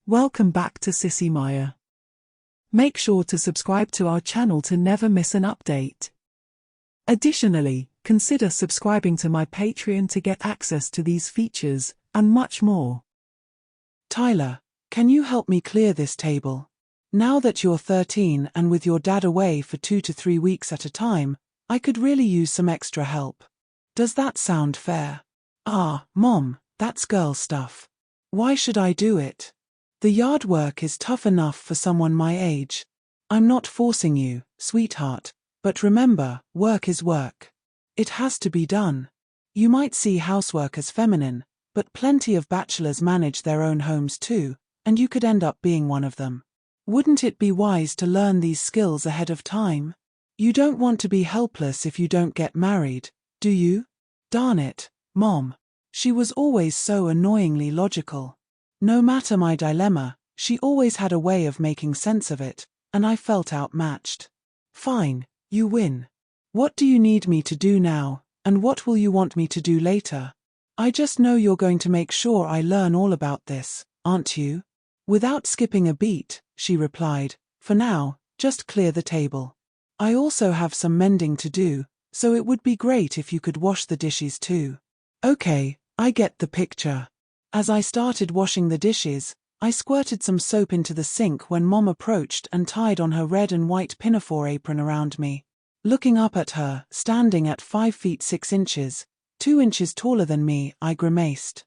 Welcome back to Sissy Maya. Make sure to subscribe to our channel to never miss an update. Additionally, consider subscribing to my Patreon to get access to these features, and much more. Tyler, can you help me clear this table? Now that you're 13 and with your dad away for 2 to 3 weeks at a time, I could really use some extra help. Does that sound fair? Mom, that's girl stuff. Why should I do it? The yard work is tough enough for someone my age. I'm not forcing you, sweetheart, but remember, work is work. It has to be done. You might see housework as feminine, but plenty of bachelors manage their own homes too, and you could end up being one of them. Wouldn't it be wise to learn these skills ahead of time? You don't want to be helpless if you don't get married, do you? Darn it, Mom. She was always so annoyingly logical. No matter my dilemma, she always had a way of making sense of it, and I felt outmatched. Fine, you win. What do you need me to do now, and what will you want me to do later? I just know you're going to make sure I learn all about this, aren't you? Without skipping a beat, she replied, for now, just clear the table. I also have some mending to do, so it would be great if you could wash the dishes too. Okay, I get the picture. As I started washing the dishes, I squirted some soap into the sink when Mom approached and tied on her red and white pinafore apron around me. Looking up at her, standing at 5 feet 6 inches, 2 inches taller than me, I grimaced.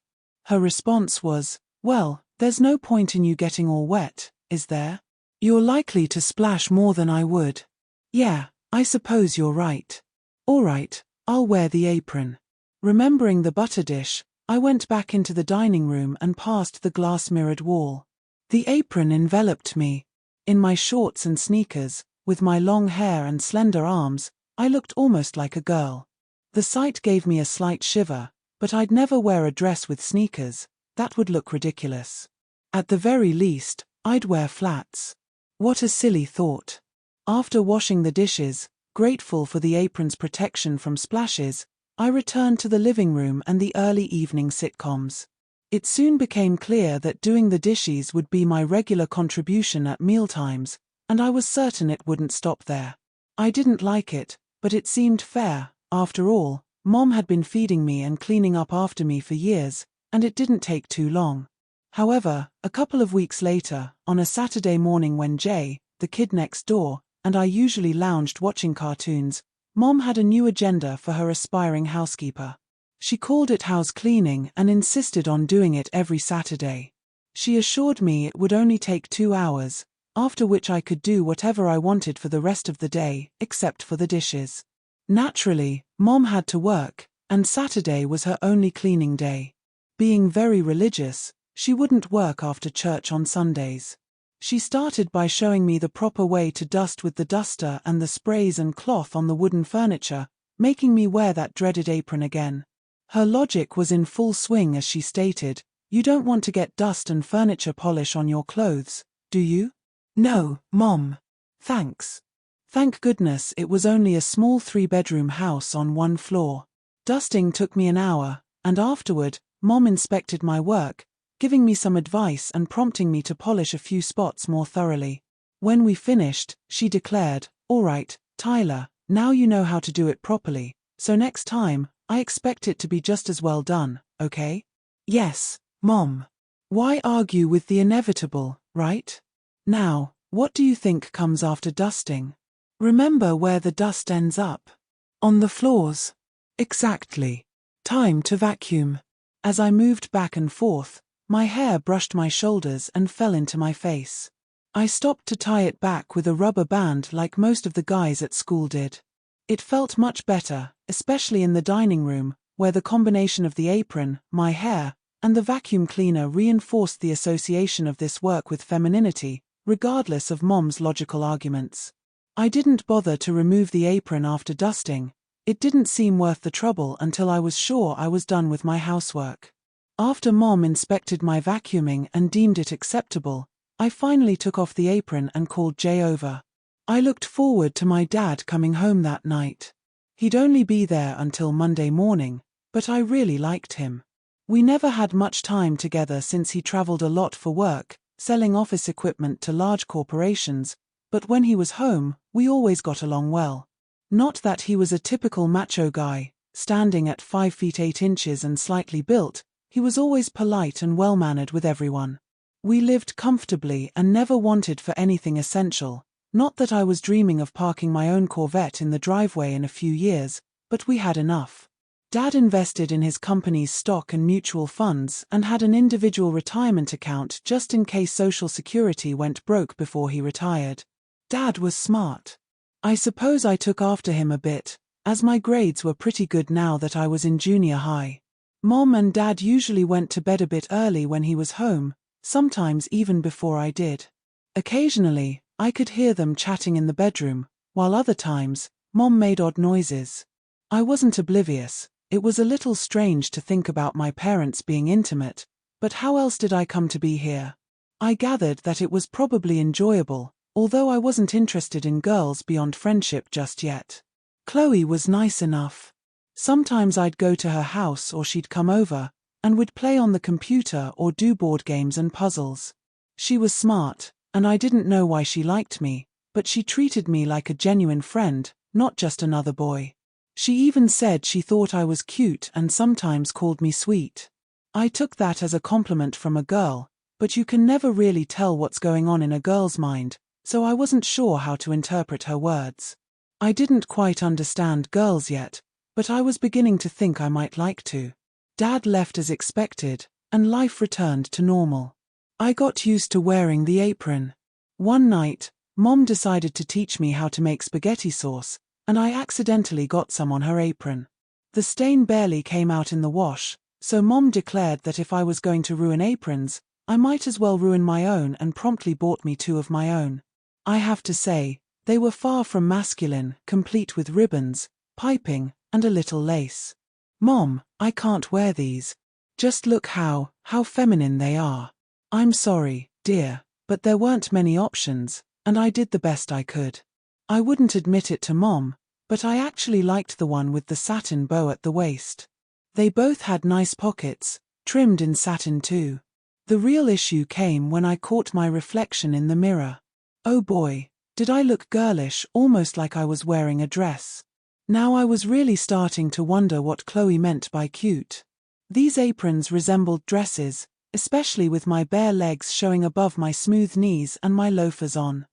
Her response was, well, there's no point in you getting all wet, is there? You're likely to splash more than I would. Yeah, I suppose you're right. All right, I'll wear the apron. Remembering the butter dish, I went back into the dining room and past the glass-mirrored wall. The apron enveloped me. In my shorts and sneakers, with my long hair and slender arms, I looked almost like a girl. The sight gave me a slight shiver, but I'd never wear a dress with sneakers. That would look ridiculous. At the very least, I'd wear flats. What a silly thought. After washing the dishes, grateful for the apron's protection from splashes, I returned to the living room and the early evening sitcoms. It soon became clear that doing the dishes would be my regular contribution at mealtimes, and I was certain it wouldn't stop there. I didn't like it, but it seemed fair. After all, Mom had been feeding me and cleaning up after me for years, and it didn't take too long. However, a couple of weeks later, on a Saturday morning when Jay, the kid next door, and I usually lounged watching cartoons, Mom had a new agenda for her aspiring housekeeper. She called it house cleaning and insisted on doing it every Saturday. She assured me it would only take 2 hours, after which I could do whatever I wanted for the rest of the day, except for the dishes. Naturally, Mom had to work, and Saturday was her only cleaning day. Being very religious, she wouldn't work after church on Sundays. She started by showing me the proper way to dust with the duster and the sprays and cloth on the wooden furniture, making me wear that dreaded apron again. Her logic was in full swing as she stated, you don't want to get dust and furniture polish on your clothes, do you? No, Mom. Thanks. Thank goodness it was only a small 3-bedroom house on 1 floor. Dusting took me an hour, and afterward, Mom inspected my work, giving me some advice and prompting me to polish a few spots more thoroughly. When we finished, she declared, all right, Tyler, now you know how to do it properly, so next time, I expect it to be just as well done, okay? Yes, Mom. Why argue with the inevitable, right? Now, what do you think comes after dusting? Remember where the dust ends up? On the floors. Exactly. Time to vacuum. As I moved back and forth, my hair brushed my shoulders and fell into my face. I stopped to tie it back with a rubber band like most of the guys at school did. It felt much better, especially in the dining room, where the combination of the apron, my hair, and the vacuum cleaner reinforced the association of this work with femininity, regardless of Mom's logical arguments. I didn't bother to remove the apron after dusting. It didn't seem worth the trouble until I was sure I was done with my housework. After Mom inspected my vacuuming and deemed it acceptable, I finally took off the apron and called Jay over. I looked forward to my dad coming home that night. He'd only be there until Monday morning, but I really liked him. We never had much time together since he traveled a lot for work, selling office equipment to large corporations, but when he was home, we always got along well. Not that he was a typical macho guy, standing at 5 feet 8 inches and slightly built. He was always polite and well-mannered with everyone. We lived comfortably and never wanted for anything essential. Not that I was dreaming of parking my own Corvette in the driveway in a few years, but we had enough. Dad invested in his company's stock and mutual funds and had an individual retirement account just in case Social Security went broke before he retired. Dad was smart. I suppose I took after him a bit, as my grades were pretty good now that I was in junior high. Mom and Dad usually went to bed a bit early when he was home, sometimes even before I did. Occasionally, I could hear them chatting in the bedroom, while other times, Mom made odd noises. I wasn't oblivious. It was a little strange to think about my parents being intimate, but how else did I come to be here? I gathered that it was probably enjoyable, although I wasn't interested in girls beyond friendship just yet. Chloe was nice enough. Sometimes I'd go to her house or she'd come over, and we'd play on the computer or do board games and puzzles. She was smart, and I didn't know why she liked me, but she treated me like a genuine friend, not just another boy. She even said she thought I was cute and sometimes called me sweet. I took that as a compliment from a girl, but you can never really tell what's going on in a girl's mind, so I wasn't sure how to interpret her words. I didn't quite understand girls yet, but I was beginning to think I might like to. Dad left as expected, and life returned to normal. I got used to wearing the apron. One night, Mom decided to teach me how to make spaghetti sauce, and I accidentally got some on her apron. The stain barely came out in the wash, so Mom declared that if I was going to ruin aprons, I might as well ruin my own and promptly bought me 2 of my own. I have to say, they were far from masculine, complete with ribbons, piping, and a little lace. Mom, I can't wear these. Just look how feminine they are. I'm sorry, dear, but there weren't many options, and I did the best I could. I wouldn't admit it to Mom, but I actually liked the one with the satin bow at the waist. They both had nice pockets, trimmed in satin too. The real issue came when I caught my reflection in the mirror. Oh boy, did I look girlish, almost like I was wearing a dress. Now I was really starting to wonder what Chloe meant by cute. These aprons resembled dresses, especially with my bare legs showing above my smooth knees and my loafers on.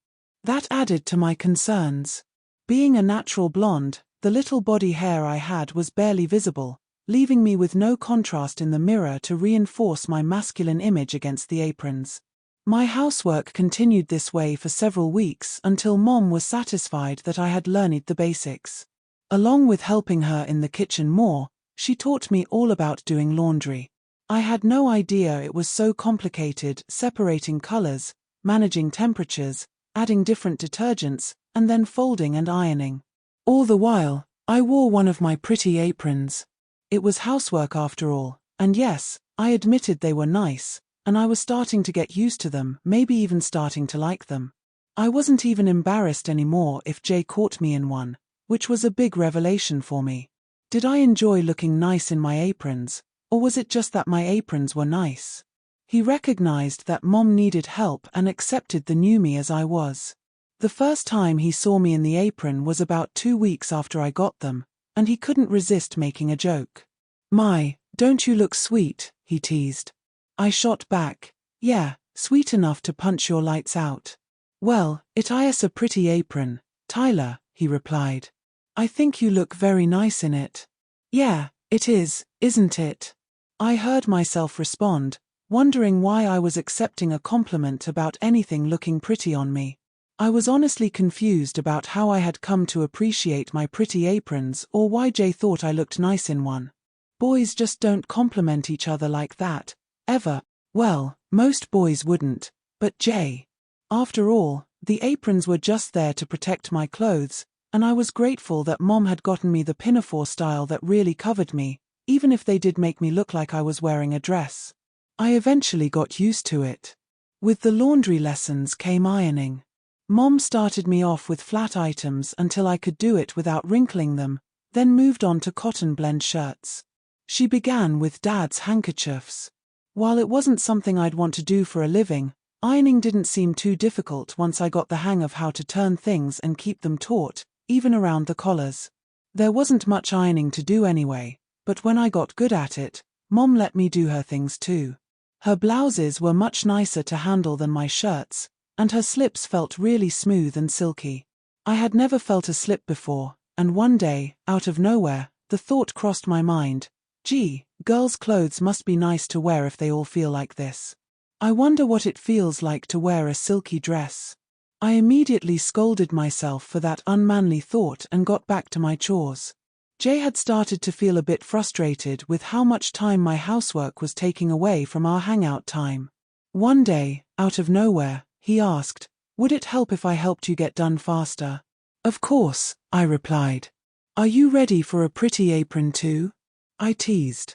That added to my concerns. Being a natural blonde, the little body hair I had was barely visible, leaving me with no contrast in the mirror to reinforce my masculine image against the aprons. My housework continued this way for several weeks until Mom was satisfied that I had learned the basics. Along with helping her in the kitchen more, she taught me all about doing laundry. I had no idea it was so complicated, separating colors, managing temperatures, adding different detergents, and then folding and ironing. All the while, I wore one of my pretty aprons. It was housework after all, and yes, I admitted they were nice, and I was starting to get used to them, maybe even starting to like them. I wasn't even embarrassed anymore if Jay caught me in one, which was a big revelation for me. Did I enjoy looking nice in my aprons, or was it just that my aprons were nice? He recognized that Mom needed help and accepted the new me as I was. The first time he saw me in the apron was about 2 weeks after I got them, and he couldn't resist making a joke. "My, don't you look sweet?" he teased. I shot back, "Yeah, sweet enough to punch your lights out." "Well, it is a pretty apron, Tyler," he replied. "I think you look very nice in it." "Yeah, it is, isn't it?" I heard myself respond, wondering why I was accepting a compliment about anything looking pretty on me. I was honestly confused about how I had come to appreciate my pretty aprons or why Jay thought I looked nice in one. Boys just don't compliment each other like that, ever. Well, most boys wouldn't, but Jay. After all, the aprons were just there to protect my clothes, and I was grateful that Mom had gotten me the pinafore style that really covered me, even if they did make me look like I was wearing a dress. I eventually got used to it. With the laundry lessons came ironing. Mom started me off with flat items until I could do it without wrinkling them, then moved on to cotton blend shirts. She began with Dad's handkerchiefs. While it wasn't something I'd want to do for a living, Ironing didn't seem too difficult once I got the hang of how to turn things and keep them taut, even around the collars. There wasn't much ironing to do anyway, but when I got good at it, Mom let me do her things too. Her blouses were much nicer to handle than my shirts, and her slips felt really smooth and silky. I had never felt a slip before, and one day, out of nowhere, the thought crossed my mind, gee, girls' clothes must be nice to wear if they all feel like this. I wonder what it feels like to wear a silky dress. I immediately scolded myself for that unmanly thought and got back to my chores. Jay had started to feel a bit frustrated with how much time my housework was taking away from our hangout time. One day, out of nowhere, he asked, "Would it help if I helped you get done faster?" "Of course," I replied. "Are you ready for a pretty apron too?" I teased.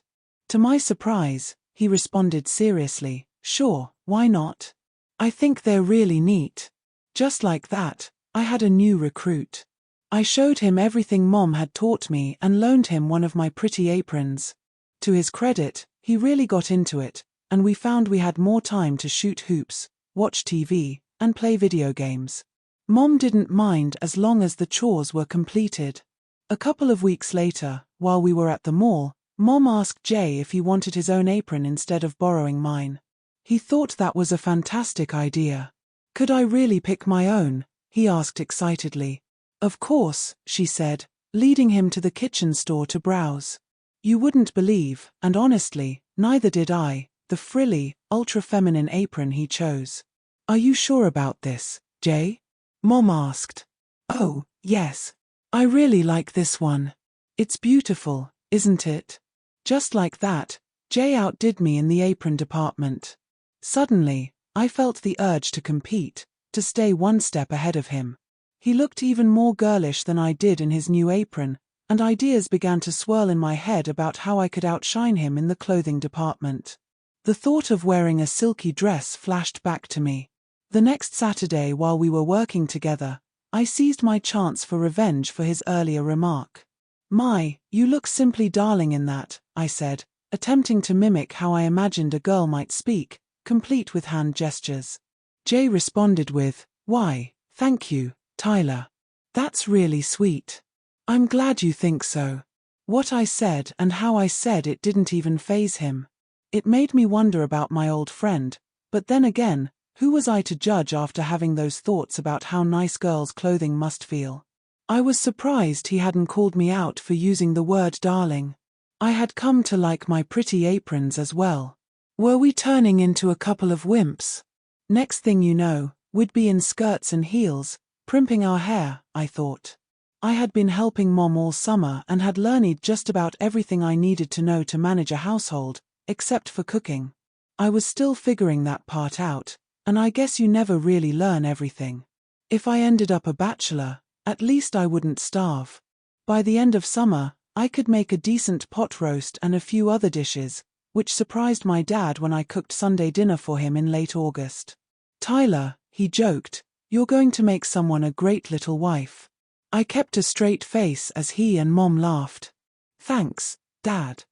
To my surprise, he responded seriously, "Sure, why not? I think they're really neat." Just like that, I had a new recruit. I showed him everything Mom had taught me and loaned him one of my pretty aprons. To his credit, he really got into it, and we found we had more time to shoot hoops, watch TV, and play video games. Mom didn't mind as long as the chores were completed. A couple of weeks later, while we were at the mall, Mom asked Jay if he wanted his own apron instead of borrowing mine. He thought that was a fantastic idea. "Could I really pick my own?" he asked excitedly. "Of course," she said, leading him to the kitchen store to browse. You wouldn't believe, and honestly, neither did I, the frilly, ultra-feminine apron he chose. "Are you sure about this, Jay?" Mom asked. "Oh, yes. I really like this one. It's beautiful, isn't it?" Just like that, Jay outdid me in the apron department. Suddenly, I felt the urge to compete, to stay one step ahead of him. He looked even more girlish than I did in his new apron, and ideas began to swirl in my head about how I could outshine him in the clothing department. The thought of wearing a silky dress flashed back to me. The next Saturday while we were working together, I seized my chance for revenge for his earlier remark. "My, you look simply darling in that," I said, attempting to mimic how I imagined a girl might speak, complete with hand gestures. Jay responded with, "Why, thank you, Tyler. That's really sweet. I'm glad you think so." What I said and how I said it didn't even faze him. It made me wonder about my old friend, but then again, who was I to judge after having those thoughts about how nice girls' clothing must feel? I was surprised he hadn't called me out for using the word darling. I had come to like my pretty aprons as well. Were we turning into a couple of wimps? Next thing you know, we'd be in skirts and heels, primping our hair, I thought. I had been helping Mom all summer and had learned just about everything I needed to know to manage a household, except for cooking. I was still figuring that part out, and I guess you never really learn everything. If I ended up a bachelor, at least I wouldn't starve. By the end of summer, I could make a decent pot roast and a few other dishes, which surprised my dad when I cooked Sunday dinner for him in late August. "Tyler," he joked, "you're going to make someone a great little wife." I kept a straight face as he and Mom laughed. "Thanks, Dad.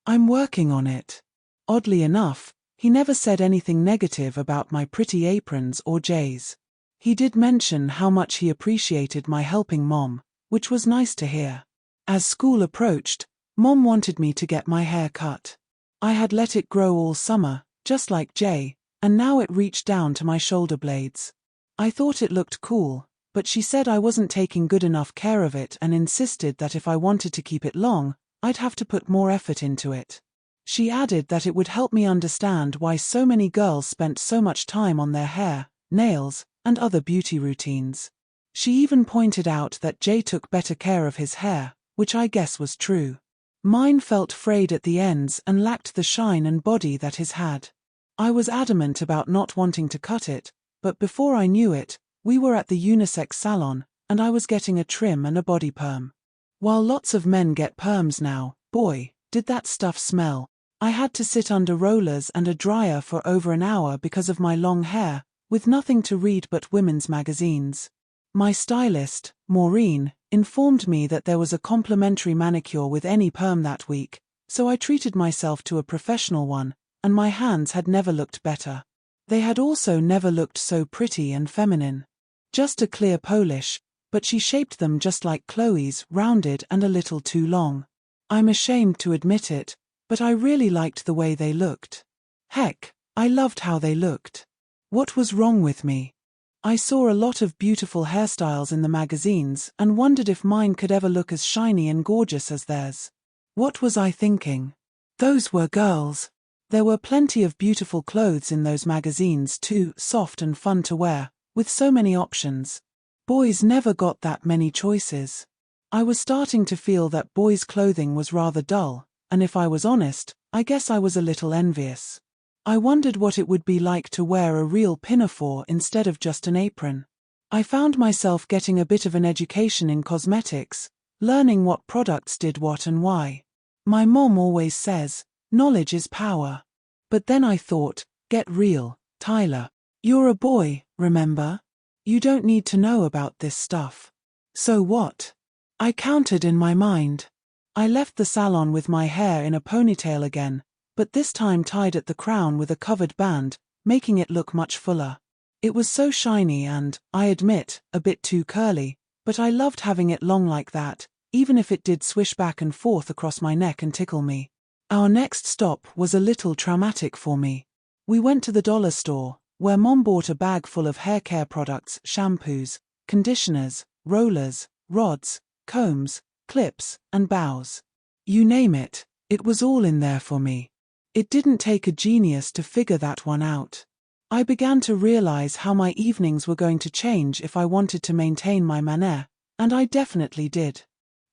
I'm working on it." Oddly enough, he never said anything negative about my pretty aprons or Jay's. He did mention how much he appreciated my helping Mom, which was nice to hear. As school approached, Mom wanted me to get my hair cut. I had let it grow all summer, just like Jay, and now it reached down to my shoulder blades. I thought it looked cool, but she said I wasn't taking good enough care of it and insisted that if I wanted to keep it long, I'd have to put more effort into it. She added that it would help me understand why so many girls spent so much time on their hair, nails, and other beauty routines. She even pointed out that Jay took better care of his hair, which I guess was true. Mine felt frayed at the ends and lacked the shine and body that his had. I was adamant about not wanting to cut it, but before I knew it, we were at the unisex salon, and I was getting a trim and a body perm. While lots of men get perms now, boy, did that stuff smell. I had to sit under rollers and a dryer for over an hour because of my long hair, with nothing to read but women's magazines. My stylist, Maureen, informed me that there was a complimentary manicure with any perm that week, so I treated myself to a professional one, and my hands had never looked better. They had also never looked so pretty and feminine. Just a clear polish, but she shaped them just like Chloe's, rounded and a little too long. I'm ashamed to admit it, but I really liked the way they looked. Heck, I loved how they looked. What was wrong with me? I saw a lot of beautiful hairstyles in the magazines and wondered if mine could ever look as shiny and gorgeous as theirs. What was I thinking? Those were girls. There were plenty of beautiful clothes in those magazines too, soft and fun to wear, with so many options. Boys never got that many choices. I was starting to feel that boys' clothing was rather dull, and if I was honest, I guess I was a little envious. I wondered what it would be like to wear a real pinafore instead of just an apron. I found myself getting a bit of an education in cosmetics, learning what products did what and why. My mom always says, knowledge is power. But then I thought, get real, Tyler. You're a boy, remember? You don't need to know about this stuff. So what? I countered in my mind. I left the salon with my hair in a ponytail again, but this time tied at the crown with a covered band, making it look much fuller. It was so shiny and, I admit, a bit too curly, but I loved having it long like that, even if it did swish back and forth across my neck and tickle me. Our next stop was a little traumatic for me. We went to the dollar store, where Mom bought a bag full of hair care products, shampoos, conditioners, rollers, rods, combs, clips, and bows. You name it, it was all in there for me. It didn't take a genius to figure that one out. I began to realize how my evenings were going to change if I wanted to maintain my manner, and I definitely did.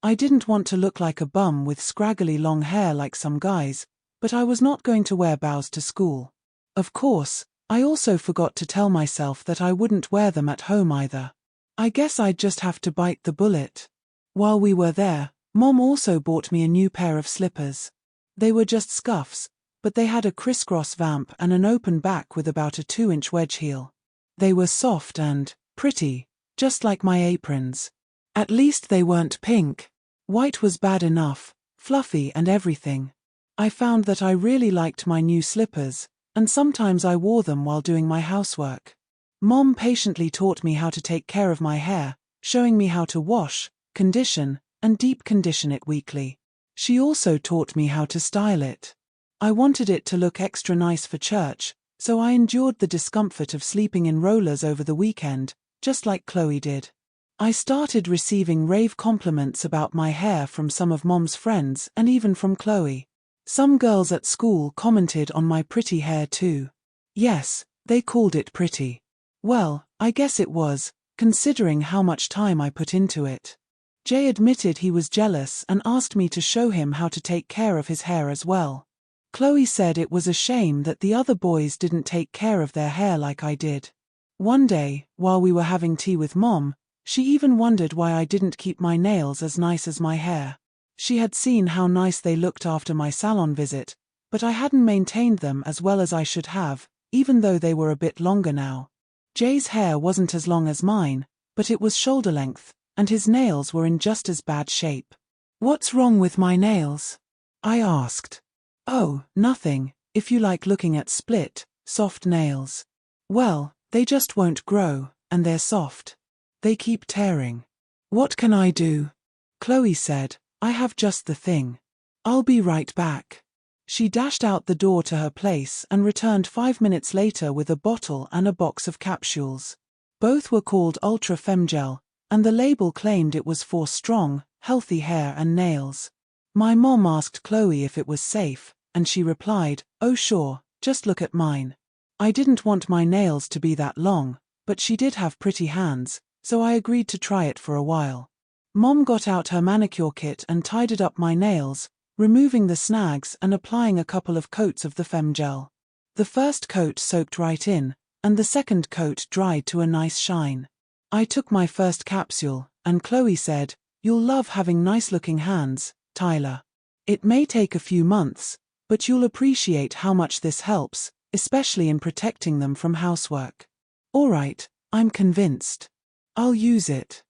I didn't want to look like a bum with scraggly long hair like some guys, but I was not going to wear bows to school. Of course, I also forgot to tell myself that I wouldn't wear them at home either. I guess I'd just have to bite the bullet. While we were there, Mom also bought me a new pair of slippers. They were just scuffs, but they had a crisscross vamp and an open back with about a 2-inch wedge heel. They were soft and pretty, just like my aprons. At least they weren't pink. White was bad enough, fluffy and everything. I found that I really liked my new slippers, and sometimes I wore them while doing my housework. Mom patiently taught me how to take care of my hair, showing me how to wash, condition, and deep condition it weekly. She also taught me how to style it. I wanted it to look extra nice for church, so I endured the discomfort of sleeping in rollers over the weekend, just like Chloe did. I started receiving rave compliments about my hair from some of Mom's friends and even from Chloe. Some girls at school commented on my pretty hair too. Yes, they called it pretty. Well, I guess it was, considering how much time I put into it. Jay admitted he was jealous and asked me to show him how to take care of his hair as well. Chloe said it was a shame that the other boys didn't take care of their hair like I did. One day, while we were having tea with Mom, she even wondered why I didn't keep my nails as nice as my hair. She had seen how nice they looked after my salon visit, but I hadn't maintained them as well as I should have, even though they were a bit longer now. Jay's hair wasn't as long as mine, but it was shoulder length, and his nails were in just as bad shape. "What's wrong with my nails?" I asked. "Oh, nothing, if you like looking at split, soft nails." "Well, they just won't grow, and they're soft. They keep tearing." "What can I do?" Chloe said, "I have just the thing. I'll be right back." She dashed out the door to her place and returned 5 minutes later with a bottle and a box of capsules. Both were called Ultra Femgel, and the label claimed it was for strong, healthy hair and nails. My mom asked Chloe if it was safe, and she replied, "Oh sure, just look at mine." I didn't want my nails to be that long, but she did have pretty hands, so I agreed to try it for a while. Mom got out her manicure kit and tidied up my nails, removing the snags and applying a couple of coats of the Femgel. The first coat soaked right in, and the second coat dried to a nice shine. I took my first capsule, and Chloe said, "You'll love having nice-looking hands, Tyler. It may take a few months, but you'll appreciate how much this helps, especially in protecting them from housework." "All right, I'm convinced. I'll use it.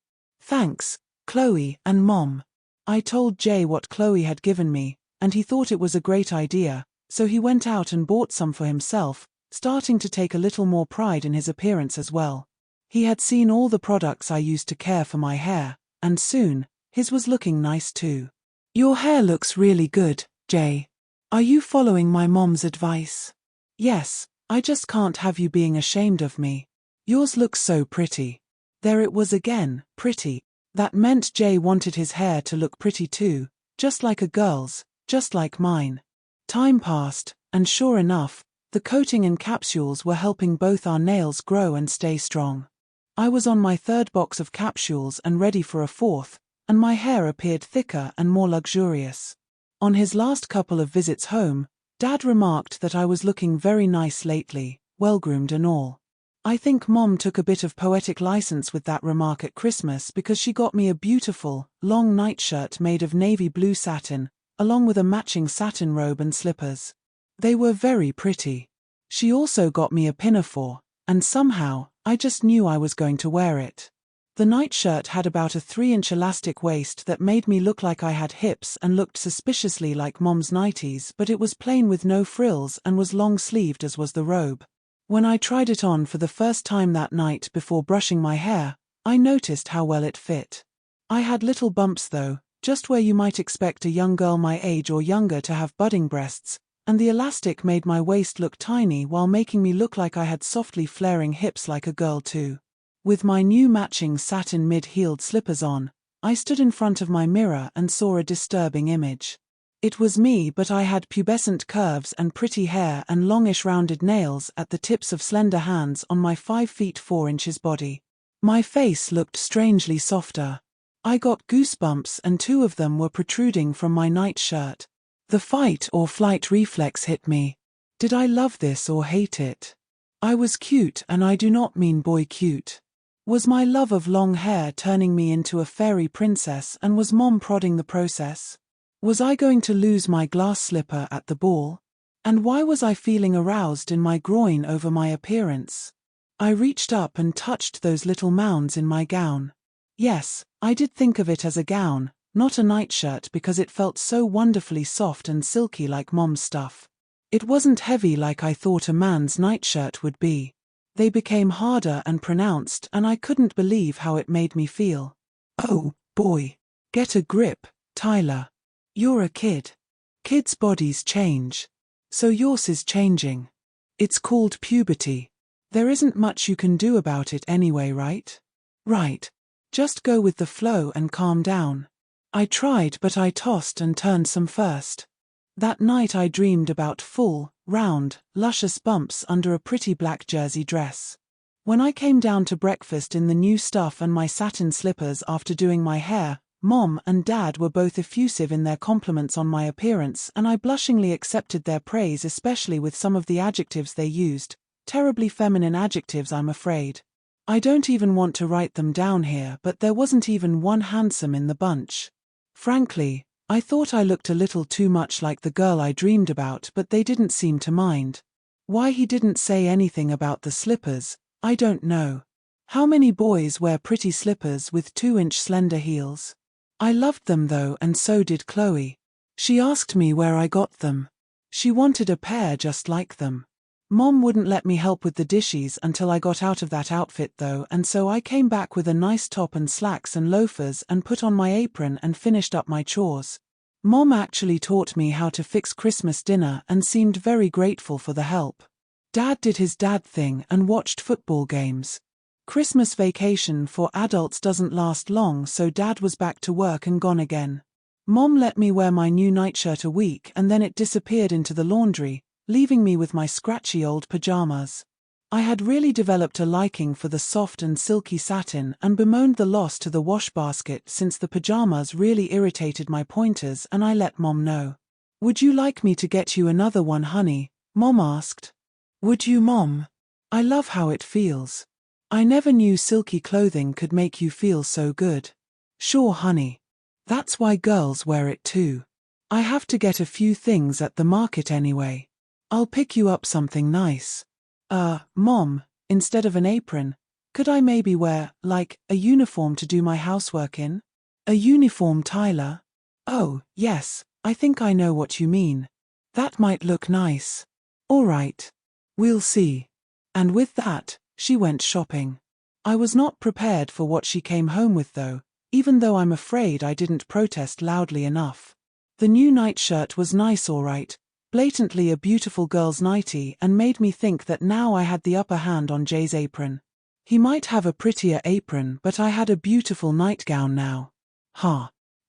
Thanks, Chloe and Mom." I told Jay what Chloe had given me, and he thought it was a great idea, so he went out and bought some for himself, starting to take a little more pride in his appearance as well. He had seen all the products I used to care for my hair, and soon, his was looking nice too. "Your hair looks really good, Jay. Are you following my mom's advice?" "Yes, I just can't have you being ashamed of me. Yours looks so pretty." There it was again, pretty. That meant Jay wanted his hair to look pretty too, just like a girl's, just like mine. Time passed, and sure enough, the coating and capsules were helping both our nails grow and stay strong. I was on my third box of capsules and ready for a fourth, and my hair appeared thicker and more luxurious. On his last couple of visits home, Dad remarked that I was looking very nice lately, well-groomed and all. I think Mom took a bit of poetic license with that remark at Christmas because she got me a beautiful, long nightshirt made of navy blue satin, along with a matching satin robe and slippers. They were very pretty. She also got me a pinafore, and somehow, I just knew I was going to wear it. The nightshirt had about a 3-inch elastic waist that made me look like I had hips and looked suspiciously like Mom's nighties, but it was plain with no frills and was long-sleeved as was the robe. When I tried it on for the first time that night before brushing my hair, I noticed how well it fit. I had little bumps though, just where you might expect a young girl my age or younger to have budding breasts, and the elastic made my waist look tiny while making me look like I had softly flaring hips like a girl too. With my new matching satin mid-heeled slippers on, I stood in front of my mirror and saw a disturbing image. It was me, but I had pubescent curves and pretty hair and longish rounded nails at the tips of slender hands on my 5 feet 4 inches body. My face looked strangely softer. I got goosebumps and 2 of them were protruding from my nightshirt. The fight or flight reflex hit me. Did I love this or hate it? I was cute, and I do not mean boy cute. Was my love of long hair turning me into a fairy princess, and was Mom prodding the process? Was I going to lose my glass slipper at the ball? And why was I feeling aroused in my groin over my appearance? I reached up and touched those little mounds in my gown. Yes, I did think of it as a gown, not a nightshirt, because it felt so wonderfully soft and silky like Mom's stuff. It wasn't heavy like I thought a man's nightshirt would be. They became harder and pronounced, and I couldn't believe how it made me feel. Oh, boy. Get a grip, Tyler. You're a kid. Kids' bodies change. So yours is changing. It's called puberty. There isn't much you can do about it anyway, right? Right. Just go with the flow and calm down. I tried, but I tossed and turned some first. That night I dreamed about full, round, luscious bumps under a pretty black jersey dress. When I came down to breakfast in the new stuff and my satin slippers after doing my hair, Mom and Dad were both effusive in their compliments on my appearance, and I blushingly accepted their praise, especially with some of the adjectives they used, terribly feminine adjectives, I'm afraid. I don't even want to write them down here, but there wasn't even one handsome in the bunch. Frankly, I thought I looked a little too much like the girl I dreamed about, but they didn't seem to mind. Why he didn't say anything about the slippers, I don't know. How many boys wear pretty slippers with 2-inch slender heels? I loved them though, and so did Chloe. She asked me where I got them. She wanted a pair just like them. Mom wouldn't let me help with the dishes until I got out of that outfit though, and so I came back with a nice top and slacks and loafers and put on my apron and finished up my chores. Mom actually taught me how to fix Christmas dinner and seemed very grateful for the help. Dad did his dad thing and watched football games. Christmas vacation for adults doesn't last long, so Dad was back to work and gone again. Mom let me wear my new nightshirt a week and then it disappeared into the laundry, leaving me with my scratchy old pajamas. I had really developed a liking for the soft and silky satin and bemoaned the loss to the wash basket since the pajamas really irritated my pointers, and I let Mom know. "Would you like me to get you another one, honey?" Mom asked. "Would you, Mom? I love how it feels. I never knew silky clothing could make you feel so good." "Sure, honey. That's why girls wear it too. I have to get a few things at the market anyway. I'll pick you up something nice." Mom, instead of an apron, could I maybe wear, like, a uniform to do my housework in?" "A uniform, Tyler? Oh, yes, I think I know what you mean. That might look nice." "All right. We'll see. And with that, she went shopping. I was not prepared for what she came home with though, even though I'm afraid I didn't protest loudly enough. The new nightshirt was nice all right, blatantly a beautiful girl's nightie, and made me think that now I had the upper hand on Jay's apron. He might have a prettier apron, but I had a beautiful nightgown now.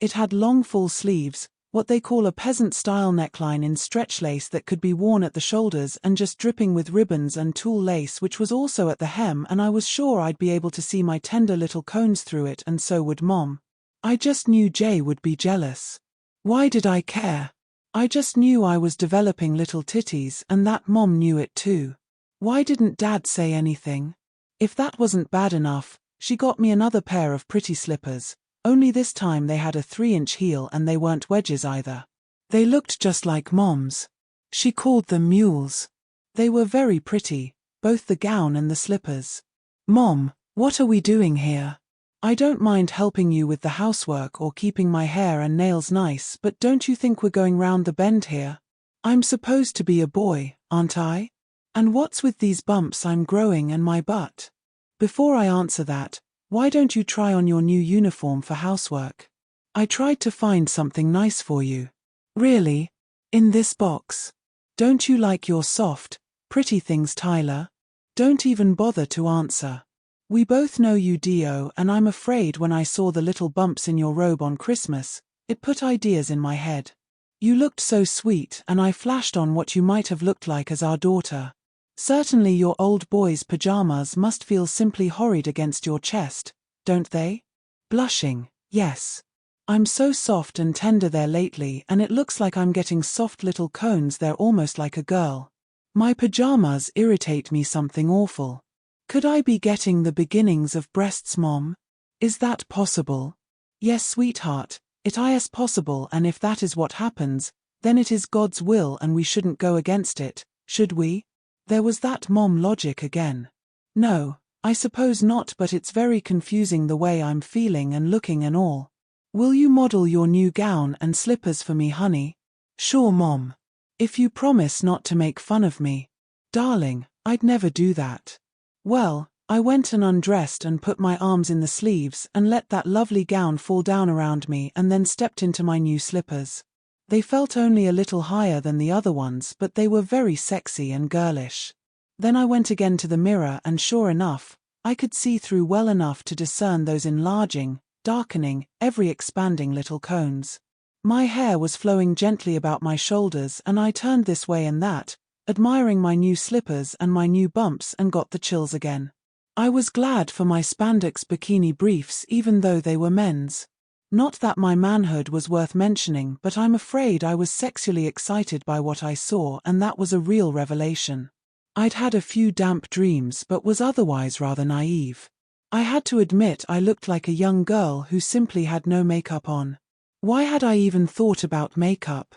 It had long full sleeves, what they call a peasant-style neckline in stretch lace that could be worn at the shoulders and just dripping with ribbons and tulle lace which was also at the hem, and I was sure I'd be able to see my tender little cones through it, and so would Mom. I just knew Jay would be jealous. Why did I care? I just knew I was developing little titties and that Mom knew it too. Why didn't Dad say anything? If that wasn't bad enough, she got me another pair of pretty slippers, only this time they had a 3-inch heel and they weren't wedges either. They looked just like Mom's. She called them mules. They were very pretty, both the gown and the slippers. Mom, what are we doing here? I don't mind helping you with the housework or keeping my hair and nails nice, but don't you think we're going round the bend here? I'm supposed to be a boy, aren't I? And what's with these bumps I'm growing and my butt? Before I answer that, why don't you try on your new uniform for housework? I tried to find something nice for you. Really? In this box? Don't you like your soft, pretty things, Tyler? Don't even bother to answer. We both know you, Dio, and I'm afraid when I saw the little bumps in your robe on Christmas, it put ideas in my head. You looked so sweet and I flashed on what you might have looked like as our daughter. Certainly your old boy's pajamas must feel simply horrid against your chest, don't they? Blushing, yes. I'm so soft and tender there lately, and it looks like I'm getting soft little cones there, almost like a girl. My pajamas irritate me something awful. Could I be getting the beginnings of breasts, Mom? Is that possible? Yes, sweetheart, it is possible, and if that is what happens, then it is God's will and we shouldn't go against it, should we? There was that Mom logic again. No, I suppose not, but it's very confusing the way I'm feeling and looking and all. Will you model your new gown and slippers for me, honey? Sure, Mom. If you promise not to make fun of me. Darling, I'd never do that. Well, I went and undressed and put my arms in the sleeves and let that lovely gown fall down around me and then stepped into my new slippers. They felt only a little higher than the other ones, but they were very sexy and girlish. Then I went again to the mirror and sure enough, I could see through well enough to discern those enlarging, darkening, ever-expanding little cones. My hair was flowing gently about my shoulders and I turned this way and that, admiring my new slippers and my new bumps, and got the chills again. I was glad for my spandex bikini briefs even though they were men's. Not that my manhood was worth mentioning, but I'm afraid I was sexually excited by what I saw, and that was a real revelation. I'd had a few damp dreams but was otherwise rather naive. I had to admit I looked like a young girl who simply had no makeup on. Why had I even thought about makeup?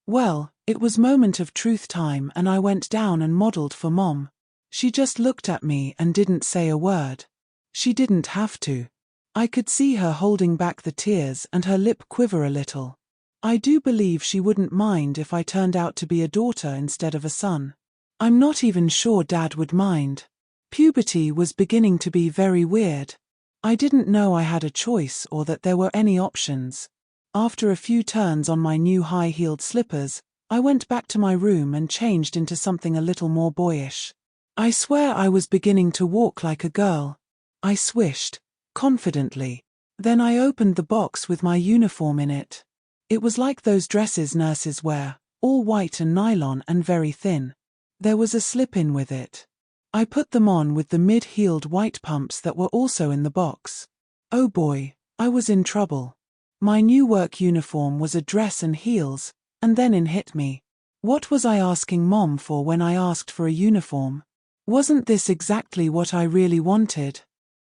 Well, it was moment of truth time and I went down and modeled for Mom. She just looked at me and didn't say a word. She didn't have to. I could see her holding back the tears and her lip quiver a little. I do believe she wouldn't mind if I turned out to be a daughter instead of a son. I'm not even sure Dad would mind. Puberty was beginning to be very weird. I didn't know I had a choice or that there were any options. After a few turns on my new high-heeled slippers, I went back to my room and changed into something a little more boyish. I swear I was beginning to walk like a girl. I swished confidently. Then I opened the box with my uniform in it. It was like those dresses nurses wear, all white and nylon and very thin. There was a slip-in with it. I put them on with the mid-heeled white pumps that were also in the box. Oh boy, I was in trouble. My new work uniform was a dress and heels, and then it hit me. What was I asking Mom for when I asked for a uniform? Wasn't this exactly what I really wanted?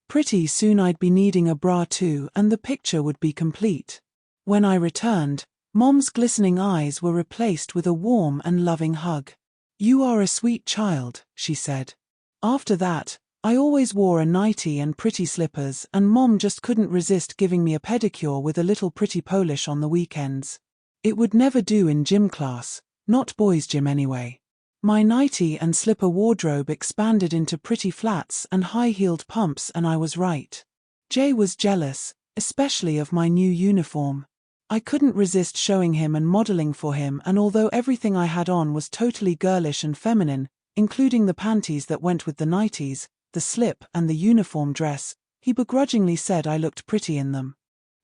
Pretty soon I'd be needing a bra too, and the picture would be complete. When I returned, Mom's glistening eyes were replaced with a warm and loving hug. "You are a sweet child," she said. After that, I always wore a nightie and pretty slippers, and Mom just couldn't resist giving me a pedicure with a little pretty polish on the weekends. It would never do in gym class, not boys' gym anyway. My nightie and slipper wardrobe expanded into pretty flats and high-heeled pumps, and I was right. Jay was jealous, especially of my new uniform. I couldn't resist showing him and modeling for him, and although everything I had on was totally girlish and feminine, including the panties that went with the nighties, the slip and the uniform dress, he begrudgingly said I looked pretty in them.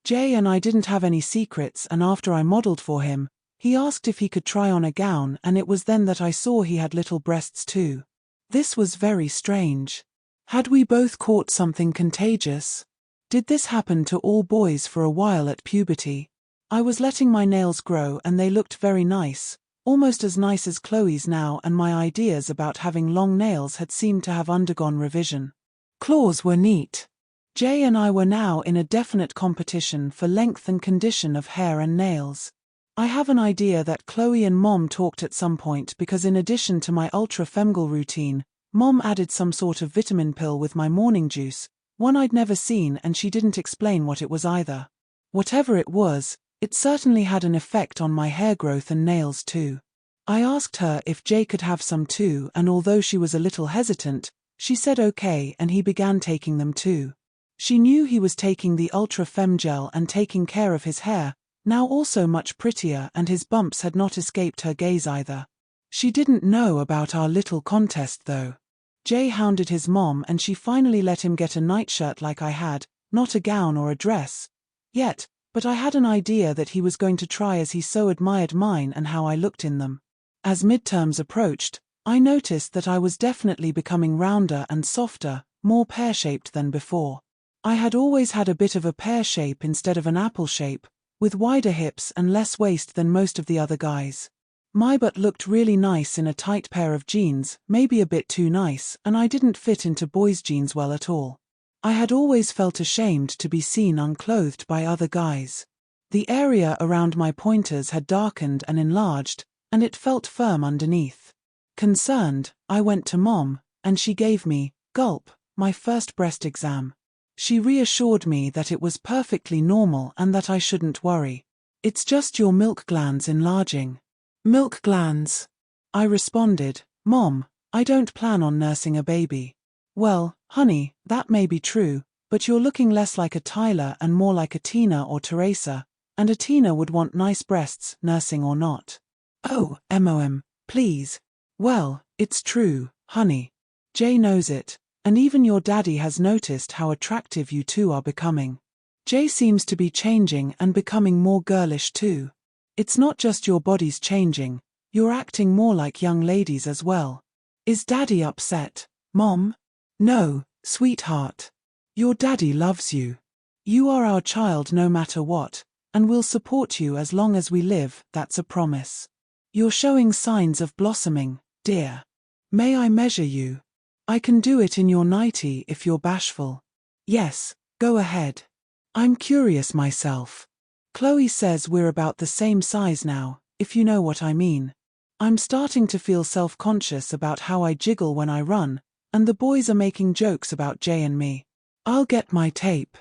Jay and I didn't have any secrets, and after I modeled for him, he asked if he could try on a gown, and it was then that I saw he had little breasts too. This was very strange. Had we both caught something contagious? Did this happen to all boys for a while at puberty? I was letting my nails grow and they looked very nice, almost as nice as Chloe's now, and my ideas about having long nails had seemed to have undergone revision. Claws were neat. Jay and I were now in a definite competition for length and condition of hair and nails. I have an idea that Chloe and Mom talked at some point, because in addition to my ultra-femgal routine, Mom added some sort of vitamin pill with my morning juice, one I'd never seen, and she didn't explain what it was either. Whatever it was, it certainly had an effect on my hair growth and nails too. I asked her if Jay could have some too, and although she was a little hesitant, she said okay, and he began taking them too. She knew he was taking the Ultra Fem Gel and taking care of his hair, now also much prettier, and his bumps had not escaped her gaze either. She didn't know about our little contest though. Jay hounded his mom and she finally let him get a nightshirt like I had, not a gown or a dress yet, but I had an idea that he was going to try, as he so admired mine and how I looked in them. As midterms approached, I noticed that I was definitely becoming rounder and softer, more pear-shaped than before. I had always had a bit of a pear shape instead of an apple shape, with wider hips and less waist than most of the other guys. My butt looked really nice in a tight pair of jeans, maybe a bit too nice, and I didn't fit into boys' jeans well at all. I had always felt ashamed to be seen unclothed by other guys. The area around my pointers had darkened and enlarged, and it felt firm underneath. Concerned, I went to Mom, and she gave me, gulp, my first breast exam. She reassured me that it was perfectly normal and that I shouldn't worry. It's just your milk glands enlarging. Milk glands? I responded, Mom, I don't plan on nursing a baby. Well, honey, that may be true, but you're looking less like a Tyler and more like a Tina or Teresa, and a Tina would want nice breasts, nursing or not. Oh, MOM, please. Well, it's true, honey. Jay knows it. And even your daddy has noticed how attractive you two are becoming. Jay seems to be changing and becoming more girlish too. It's not just your body's changing, you're acting more like young ladies as well. Is daddy upset, Mom? No, sweetheart. Your daddy loves you. You are our child no matter what, and we'll support you as long as we live, that's a promise. You're showing signs of blossoming, dear. May I measure you? I can do it in your nightie if you're bashful. Yes, go ahead. I'm curious myself. Chloe says we're about the same size now, if you know what I mean. I'm starting to feel self-conscious about how I jiggle when I run, and the boys are making jokes about Jay and me. I'll get my tape.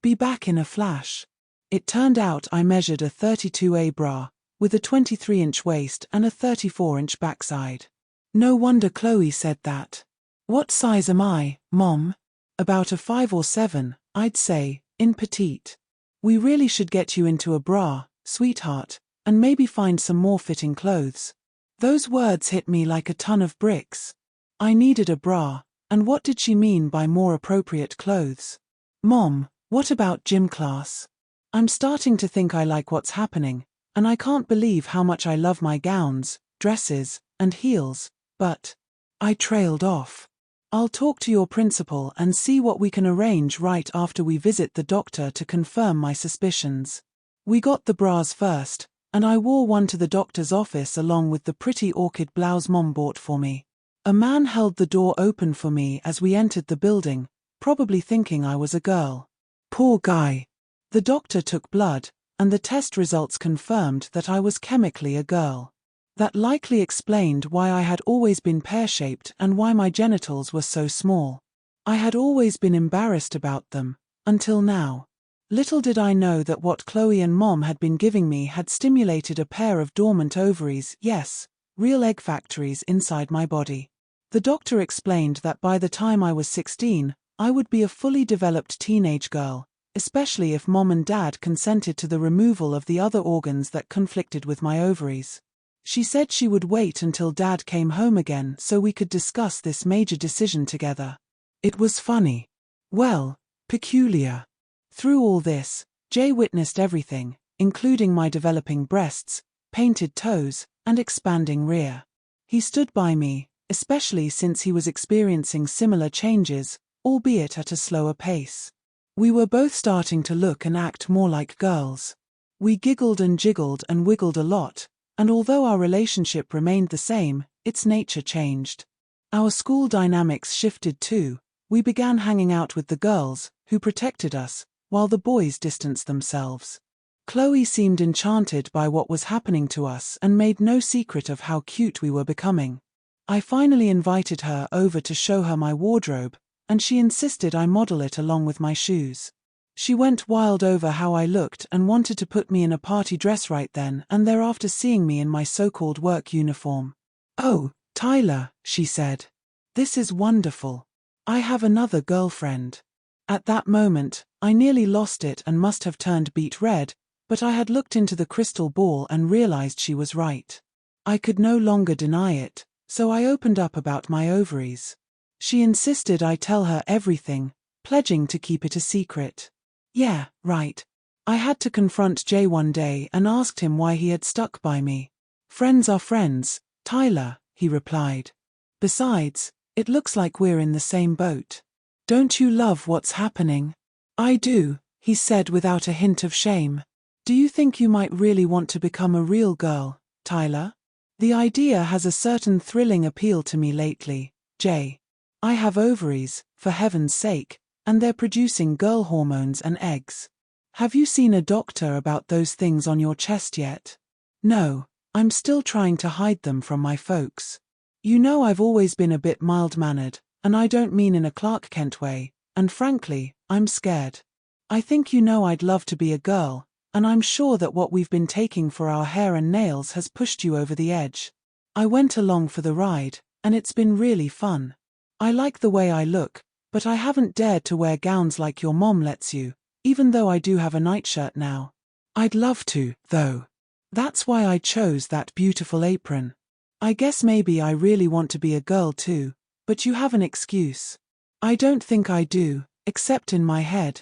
Be back in a flash. It turned out I measured a 32A bra, with a 23-inch waist and a 34-inch backside. No wonder Chloe said that. What size am I, Mom? About a 5 or 7, I'd say, in petite. We really should get you into a bra, sweetheart, and maybe find some more fitting clothes. Those words hit me like a ton of bricks. I needed a bra, and what did she mean by more appropriate clothes? Mom, what about gym class? I'm starting to think I like what's happening, and I can't believe how much I love my gowns, dresses, and heels, but I trailed off. I'll talk to your principal and see what we can arrange right after we visit the doctor to confirm my suspicions. We got the bras first, and I wore one to the doctor's office along with the pretty orchid blouse Mom bought for me. A man held the door open for me as we entered the building, probably thinking I was a girl. Poor guy. The doctor took blood, and the test results confirmed that I was chemically a girl. That likely explained why I had always been pear-shaped and why my genitals were so small. I had always been embarrassed about them, until now. Little did I know that what Chloe and Mom had been giving me had stimulated a pair of dormant ovaries, yes, real egg factories inside my body. The doctor explained that by the time I was 16, I would be a fully developed teenage girl, especially if mom and dad consented to the removal of the other organs that conflicted with my ovaries. She said she would wait until dad came home again so we could discuss this major decision together. It was funny. Well, peculiar. Through all this, Jay witnessed everything, including my developing breasts, painted toes, and expanding rear. He stood by me, especially since he was experiencing similar changes, albeit at a slower pace. We were both starting to look and act more like girls. We giggled and jiggled and wiggled a lot, and although our relationship remained the same, its nature changed. Our school dynamics shifted too. We began hanging out with the girls, who protected us, while the boys distanced themselves. Chloe seemed enchanted by what was happening to us and made no secret of how cute we were becoming. I finally invited her over to show her my wardrobe, and she insisted I model it along with my shoes. She went wild over how I looked and wanted to put me in a party dress right then and there after seeing me in my so-called work uniform. "Oh, Tyler," she said. "This is wonderful. I have another girlfriend." At that moment, I nearly lost it and must have turned beet red, but I had looked into the crystal ball and realized she was right. I could no longer deny it, so I opened up about my ovaries. She insisted I tell her everything, pledging to keep it a secret. Yeah, right. I had to confront Jay one day and asked him why he had stuck by me. "Friends are friends, Tyler," he replied. "Besides, it looks like we're in the same boat. Don't you love what's happening?" "I do," he said without a hint of shame. "Do you think you might really want to become a real girl, Tyler? The idea has a certain thrilling appeal to me lately, Jay. I have ovaries, for heaven's sake, and they're producing girl hormones and eggs. Have you seen a doctor about those things on your chest yet?" "No, I'm still trying to hide them from my folks. You know I've always been a bit mild-mannered, and I don't mean in a Clark Kent way, and frankly, I'm scared. I think you know I'd love to be a girl, and I'm sure that what we've been taking for our hair and nails has pushed you over the edge. I went along for the ride, and it's been really fun. I like the way I look, but I haven't dared to wear gowns like your mom lets you, even though I do have a nightshirt now. I'd love to, though. That's why I chose that beautiful apron. I guess maybe I really want to be a girl too, but you have an excuse." "I don't think I do, except in my head."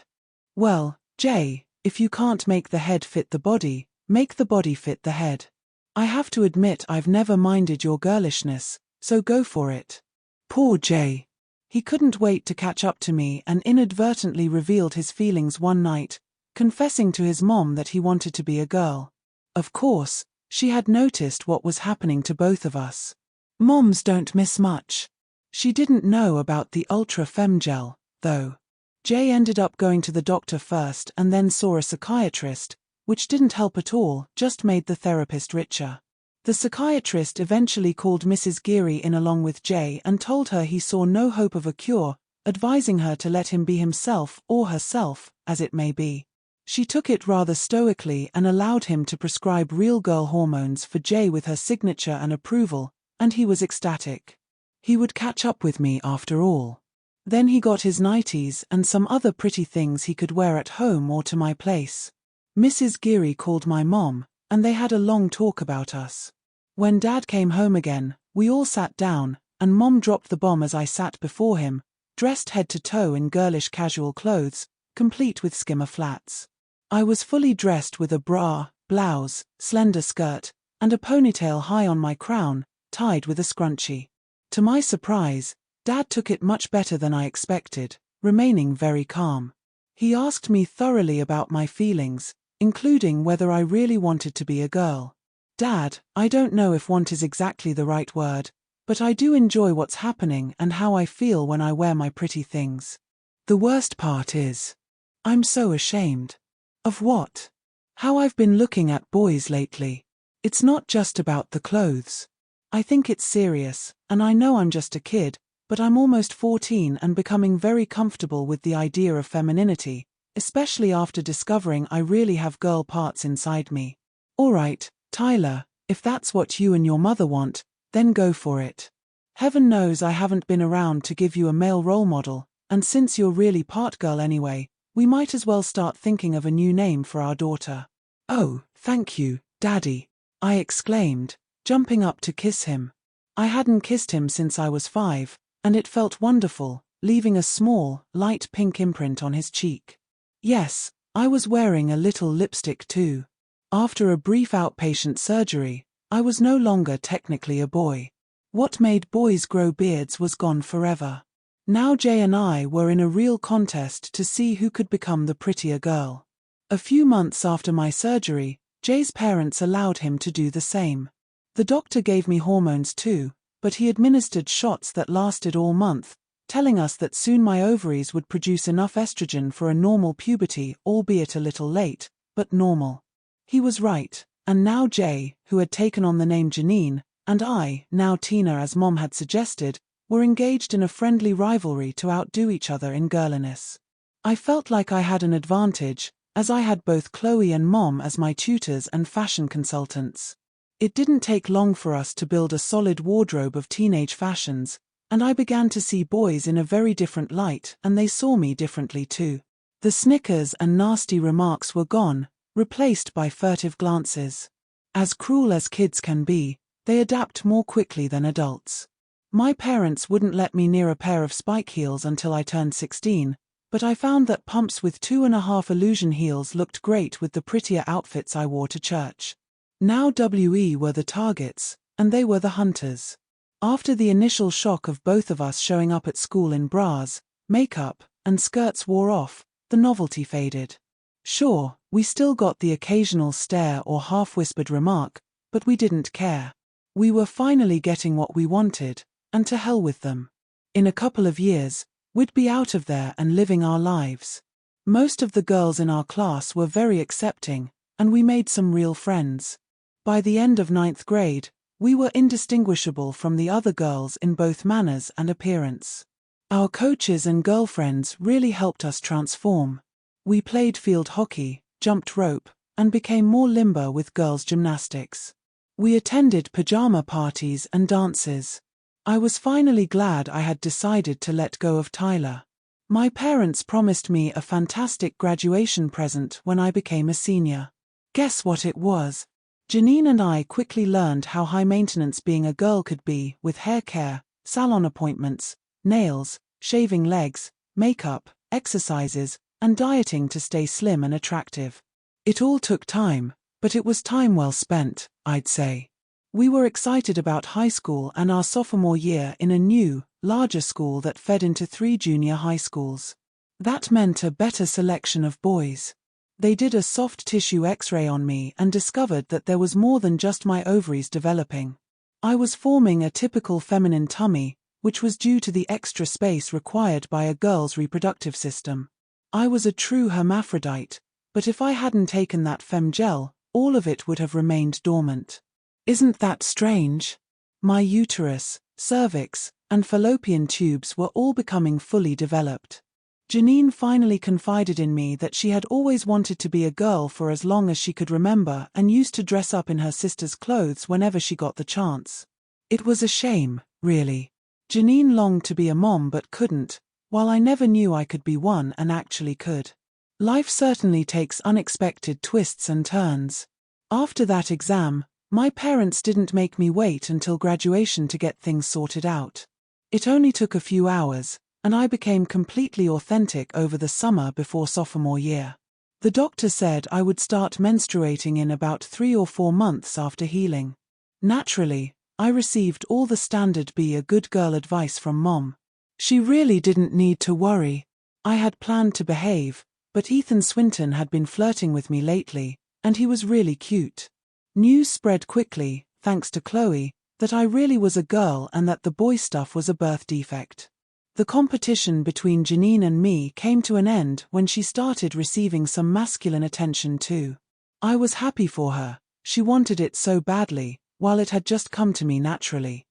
"Well, Jay, if you can't make the head fit the body, make the body fit the head. I have to admit I've never minded your girlishness, so go for it." Poor Jay. He couldn't wait to catch up to me and inadvertently revealed his feelings one night, confessing to his mom that he wanted to be a girl. Of course, she had noticed what was happening to both of us. Moms don't miss much. She didn't know about the Ultra Fem Gel, though. Jay ended up going to the doctor first and then saw a psychiatrist, which didn't help at all, just made the therapist richer. The psychiatrist eventually called Mrs. Geary in along with Jay and told her he saw no hope of a cure, advising her to let him be himself or herself, as it may be. She took it rather stoically and allowed him to prescribe real girl hormones for Jay with her signature and approval, and he was ecstatic. He would catch up with me after all. Then he got his nighties and some other pretty things he could wear at home or to my place. Mrs. Geary called my mom, and they had a long talk about us. When Dad came home again, we all sat down, and Mom dropped the bomb as I sat before him, dressed head to toe in girlish casual clothes, complete with skimmer flats. I was fully dressed with a bra, blouse, slender skirt, and a ponytail high on my crown, tied with a scrunchie. To my surprise, Dad took it much better than I expected, remaining very calm. He asked me thoroughly about my feelings, including whether I really wanted to be a girl. "Dad, I don't know if want is exactly the right word, but I do enjoy what's happening and how I feel when I wear my pretty things. The worst part is, I'm so ashamed." "Of what?" "How I've been looking at boys lately. It's not just about the clothes. I think it's serious, and I know I'm just a kid, but I'm almost 14 and becoming very comfortable with the idea of femininity, especially after discovering I really have girl parts inside me." "All right, Tyler, If that's what you and your mother want, then go for it. Heaven knows I haven't been around to give you a male role model, and since you're really part girl anyway, we might as well start thinking of a new name for our daughter." "Oh, thank you, Daddy," I exclaimed, jumping up to kiss him. I hadn't kissed him since I was 5, and it felt wonderful, leaving a small, light pink imprint on his cheek. Yes, I was wearing a little lipstick too. After a brief outpatient surgery, I was no longer technically a boy. What made boys grow beards was gone forever. Now Jay and I were in a real contest to see who could become the prettier girl. A few months after my surgery, Jay's parents allowed him to do the same. The doctor gave me hormones too, but he administered shots that lasted all month, telling us that soon my ovaries would produce enough estrogen for a normal puberty, albeit a little late, but normal. He was right, and now Jay, who had taken on the name Janine, and I, now Tina as Mom had suggested, were engaged in a friendly rivalry to outdo each other in girliness. I felt like I had an advantage, as I had both Chloe and Mom as my tutors and fashion consultants. It didn't take long for us to build a solid wardrobe of teenage fashions, and I began to see boys in a very different light, and they saw me differently too. The snickers and nasty remarks were gone, replaced by furtive glances. As cruel as kids can be, they adapt more quickly than adults. My parents wouldn't let me near a pair of spike heels until I turned 16, but I found that pumps with 2.5 illusion heels looked great with the prettier outfits I wore to church. Now we were the targets, and they were the hunters. After the initial shock of both of us showing up at school in bras, makeup, and skirts wore off, the novelty faded. Sure, we still got the occasional stare or half-whispered remark, but we didn't care. We were finally getting what we wanted, and to hell with them. In a couple of years, we'd be out of there and living our lives. Most of the girls in our class were very accepting, and we made some real friends. By the end of 9th grade, we were indistinguishable from the other girls in both manners and appearance. Our coaches and girlfriends really helped us transform. We played field hockey, jumped rope, and became more limber with girls' gymnastics. We attended pajama parties and dances. I was finally glad I had decided to let go of Tyler. My parents promised me a fantastic graduation present when I became a senior. Guess what it was? Janine and I quickly learned how high maintenance being a girl could be, with hair care, salon appointments, nails, shaving legs, makeup, exercises, and dieting to stay slim and attractive. It all took time, but it was time well spent, I'd say. We were excited about high school and our sophomore year in a new, larger school that fed into 3 junior high schools. That meant a better selection of boys. They did a soft tissue X-ray on me and discovered that there was more than just my ovaries developing. I was forming a typical feminine tummy, which was due to the extra space required by a girl's reproductive system. I was a true hermaphrodite, but if I hadn't taken that fem gel, all of it would have remained dormant. Isn't that strange? My uterus, cervix, and fallopian tubes were all becoming fully developed. Janine finally confided in me that she had always wanted to be a girl for as long as she could remember and used to dress up in her sister's clothes whenever she got the chance. It was a shame, really. Janine longed to be a mom but couldn't, while I never knew I could be one and actually could. Life certainly takes unexpected twists and turns. After that exam, my parents didn't make me wait until graduation to get things sorted out. It only took a few hours, and I became completely authentic over the summer before sophomore year. The doctor said I would start menstruating in about 3 or 4 months after healing. Naturally, I received all the standard be a good girl advice from Mom. She really didn't need to worry. I had planned to behave, but Ethan Swinton had been flirting with me lately, and he was really cute. News spread quickly, thanks to Chloe, that I really was a girl and that the boy stuff was a birth defect. The competition between Janine and me came to an end when she started receiving some masculine attention too. I was happy for her, she wanted it so badly, while it had just come to me naturally.